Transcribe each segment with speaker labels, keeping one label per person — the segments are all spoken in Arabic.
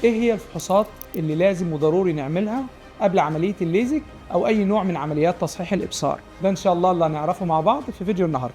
Speaker 1: ايه هي الفحوصات اللي لازم وضروري نعملها قبل عملية الليزك او اي نوع من عمليات تصحيح الابصار؟ ده ان شاء الله اللي هنعرفه مع بعض في فيديو النهارده.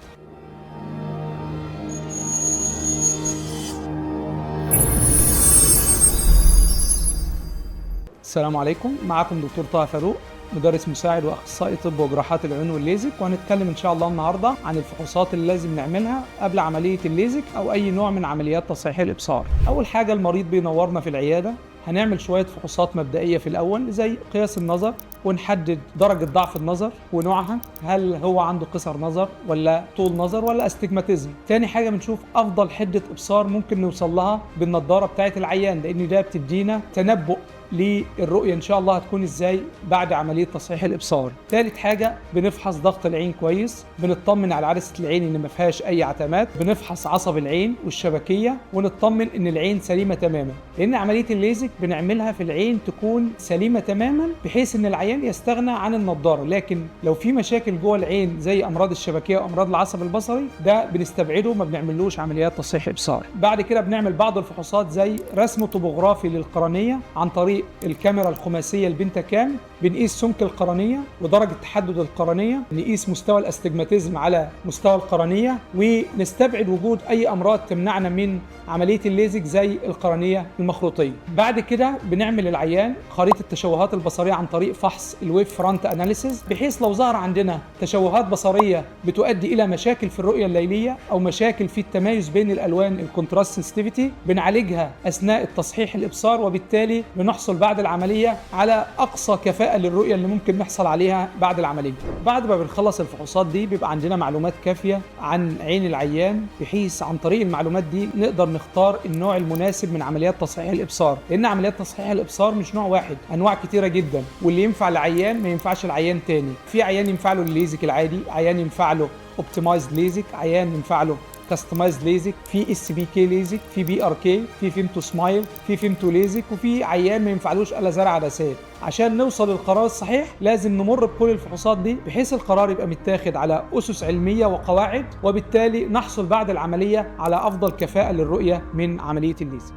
Speaker 1: السلام عليكم، معكم دكتور طه فاروق، مدرس مساعد واخصائي طب وجراحات العيون والليزك، وهنتكلم ان شاء الله النهارده عن الفحوصات اللي لازم نعملها قبل عمليه الليزك او اي نوع من عمليات تصحيح الابصار. اول حاجه المريض بينورنا في العياده، هنعمل شويه فحوصات مبدئيه في الاول زي قياس النظر ونحدد درجه ضعف النظر ونوعها، هل هو عنده قصر نظر ولا طول نظر ولا استجماتيزم. تاني حاجه بنشوف افضل حده ابصار ممكن نوصل لها بالنضاره بتاعه العيان، لان ده بتدينا تنبؤ للرؤية إن شاء الله هتكون إزاي بعد عملية تصحيح الإبصار. ثالث حاجة بنفحص ضغط العين كويس، بنطمن على عدسة العين إن ما فيهاش أي عتمات، بنفحص عصب العين والشبكية ونطمن إن العين سليمة تماما، لأن عملية الليزك بنعملها في العين تكون سليمة تماما بحيث إن العيان يستغنى عن النضارة، لكن لو في مشاكل جوه العين زي أمراض الشبكية وأمراض العصب البصري ده بنستبعده، ما بنعملوش عمليات تصحيح إبصار. بعد كده بنعمل بعض الفحوصات زي رسم طبوغرافي للقرنية عن طريق الكاميرا الخماسية البنتكام، بنقيس سمك القرنية ودرجة تحدد القرنية، نقيس مستوى الاستجماتيزم على مستوى القرنية، ونستبعد وجود أي أمراض تمنعنا من عملية الليزك زي القرنية المخروطية. بعد كده بنعمل العيان خريطة التشوهات البصرية عن طريق فحص الويف فرونت اناليسيز، بحيث لو ظهر عندنا تشوهات بصرية بتؤدي إلى مشاكل في الرؤية الليلية أو مشاكل في التمايز بين الألوان الكونتراست سنسيتيفيتي، بنعالجها أثناء التصحيح الإبصار، وبالتالي بنحصل بعد العملية على أقصى كفاءة للرؤية اللي ممكن نحصل عليها بعد العملية. بعد ما بنخلص الفحوصات دي بيبقى عندنا معلومات كافية عن عين العيان، بحيث عن طريق المعلومات دي نقدر نختار النوع المناسب من عمليات تصحيح الإبصار، لأن عمليات تصحيح الإبصار مش نوع واحد، أنواع كتيرة جدا، واللي ينفع لعيان ما ينفعش لعيان تاني. في عيان ينفع له الليزك العادي، عيان ينفع له اوبتمايزد ليزك، عيان ينفع له كاستمايز ليزك، في اس بي كي ليزك، في بي ار كي، في فيمتو سمايل، في فيمتو ليزك، وفي عيان ما ينفعلوش الا زرع عدسات. عشان نوصل للقرار الصحيح لازم نمر بكل الفحوصات دي، بحيث القرار يبقى متاخد على اسس علميه وقواعد، وبالتالي نحصل بعد العمليه على افضل كفاءه للرؤيه من عمليه الليزك.